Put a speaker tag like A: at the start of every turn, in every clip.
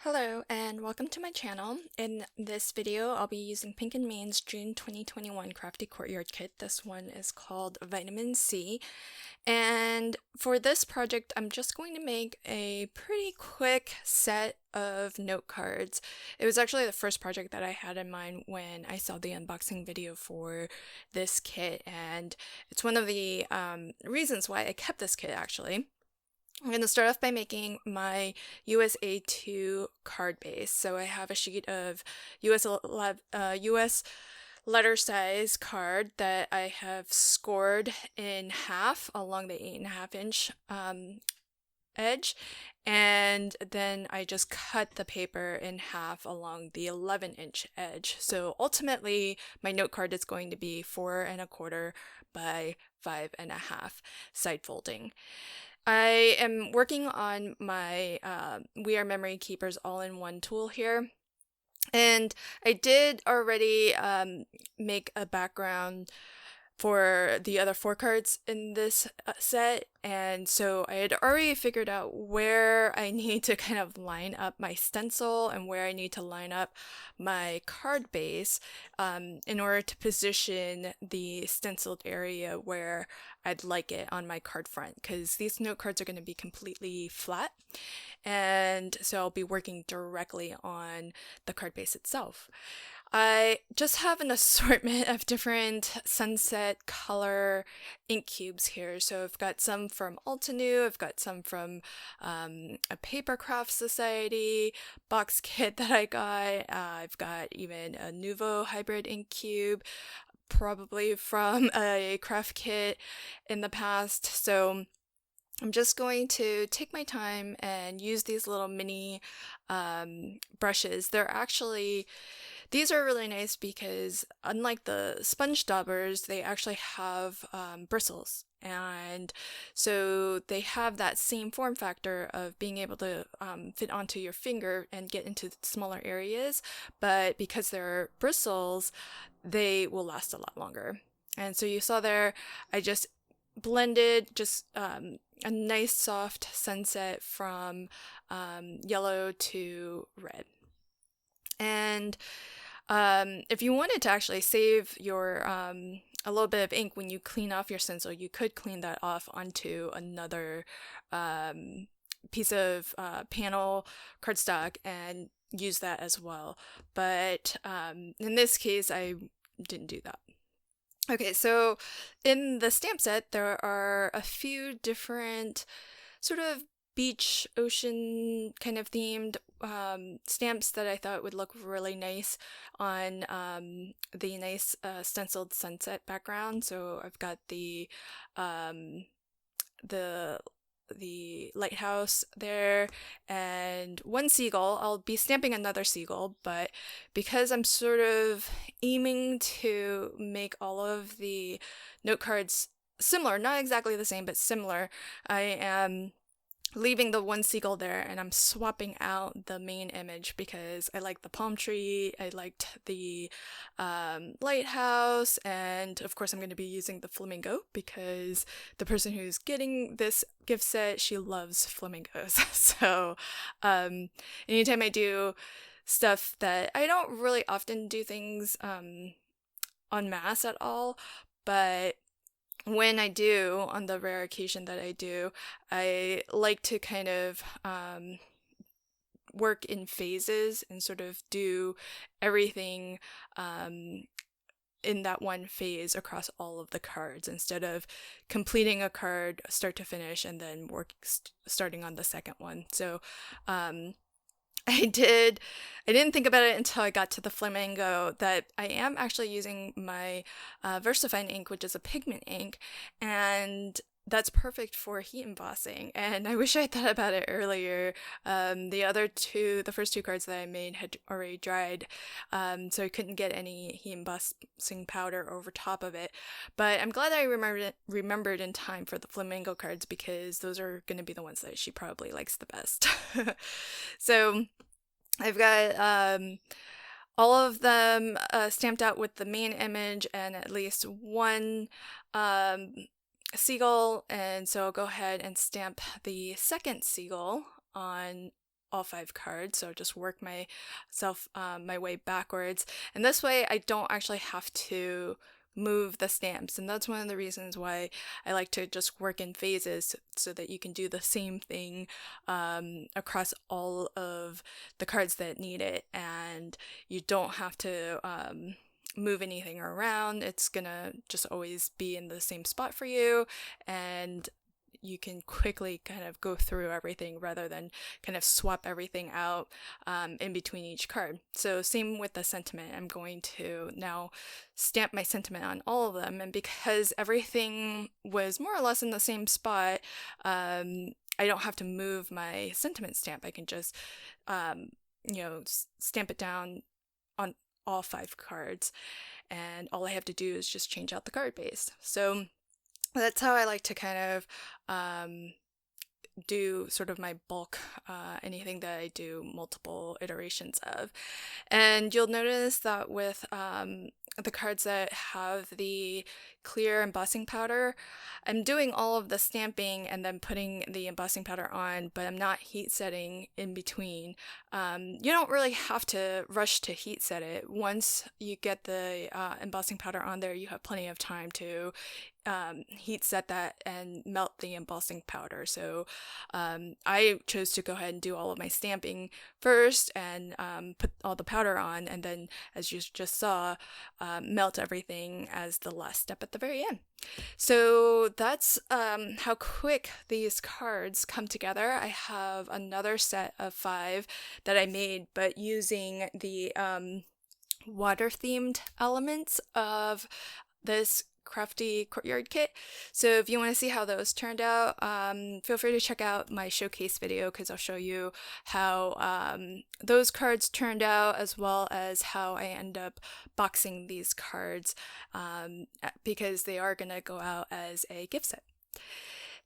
A: Hello and welcome to my channel. In this video, I'll be using Pink and Main's June 2021 Crafty Courtyard kit. This one is called Vitamin C. And for this project, I'm just going to make a pretty quick set of note cards. It was actually the first project that I had in mind when I saw the unboxing video for this kit, and it's one of the reasons why I kept this kit actually. I'm going to start off by making my USA2 card base. So I have a sheet of US letter size card that I have scored in half along the 8.5 inch edge, and then I just cut the paper in half along the 11-inch edge. So ultimately, my note card is going to be 4.25 by 5.5 side folding. I am working on my We Are Memory Keepers all-in-one tool here. And I did already make a background for the other 4 cards in this set, and so I had already figured out where I need to kind of line up my stencil and where I need to line up my card base in order to position the stenciled area where I'd like it on my card front, because these note cards are going to be completely flat, and so I'll be working directly on the card base itself. I just have an assortment of different sunset color ink cubes here. So I've got some from Altenew, I've got some from a Paper Craft Society box kit that I got. I've got even a Nuvo hybrid ink cube, probably from a craft kit in the past. So I'm just going to take my time and use these little mini brushes. These are really nice because unlike the sponge daubers, they actually have bristles. And so they have that same form factor of being able to fit onto your finger and get into smaller areas. But because they're bristles, they will last a lot longer. And so you saw there, I just blended a nice soft sunset from yellow to red. And if you wanted to actually save your a little bit of ink when you clean off your stencil, you could clean that off onto another piece of panel cardstock and use that as well. But in this case, I didn't do that. Okay, so in the stamp set, there are a few different sort of beach, ocean kind of themed stamps that I thought would look really nice on the nice stenciled sunset background. So I've got the lighthouse there and one seagull. I'll be stamping another seagull, but because I'm sort of aiming to make all of the note cards similar, not exactly the same, but similar, I am leaving the one seagull there and I'm swapping out the main image because I like the palm tree, I liked the lighthouse, and of course I'm going to be using the flamingo because the person who's getting this gift set, she loves flamingos. So anytime I do stuff that I don't really often do things en masse at all, but when I do, on the rare occasion that I do, I like to kind of work in phases and sort of do everything in that one phase across all of the cards instead of completing a card start to finish and then starting on the second one. So I didn't think about it until I got to the flamingo that I am actually using my VersaFine ink, which is a pigment ink, and that's perfect for heat embossing. And I wish I thought about it earlier. The first 2 cards that I made had already dried, so I couldn't get any heat embossing powder over top of it. But I'm glad I remembered in time for the flamingo cards because those are going to be the ones that she probably likes the best. So I've got all of them stamped out with the main image and at least one seagull, and so I'll go ahead and stamp the second seagull on all 5 cards, so just work myself my way backwards, and this way I don't actually have to move the stamps. And that's one of the reasons why I like to just work in phases, so that you can do the same thing across all of the cards that need it, and you don't have to move anything around. It's gonna just always be in the same spot for you, and you can quickly kind of go through everything rather than kind of swap everything out in between each card. So same with the sentiment. I'm going to now stamp my sentiment on all of them, and because everything was more or less in the same spot, I don't have to move my sentiment stamp. I can just stamp it down on all 5 cards, and all I have to do is just change out the card base. So that's how I like to kind of do sort of my bulk, anything that I do multiple iterations of. And you'll notice that with the cards that have the clear embossing powder, I'm doing all of the stamping and then putting the embossing powder on, but I'm not heat setting in between. You don't really have to rush to heat set it. Once you get the embossing powder on there, you have plenty of time to heat set that and melt the embossing powder. So I chose to go ahead and do all of my stamping first and put all the powder on, and then, as you just saw, melt everything as the last step at the very end. So that's how quick these cards come together. I have another set of 5 that I made, but using the water themed elements of this Crafty Courtyard kit. So if you want to see how those turned out, feel free to check out my showcase video, because I'll show you how those cards turned out, as well as how I end up boxing these cards, because they are going to go out as a gift set.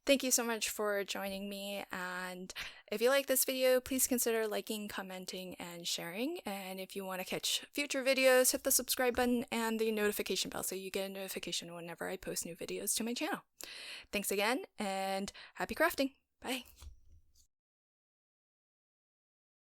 A: Thank you so much for joining me, and if you like this video, please consider liking, commenting, and sharing. And if you want to catch future videos, hit the subscribe button and the notification bell so you get a notification whenever I post new videos to my channel. Thanks again, and happy crafting! Bye!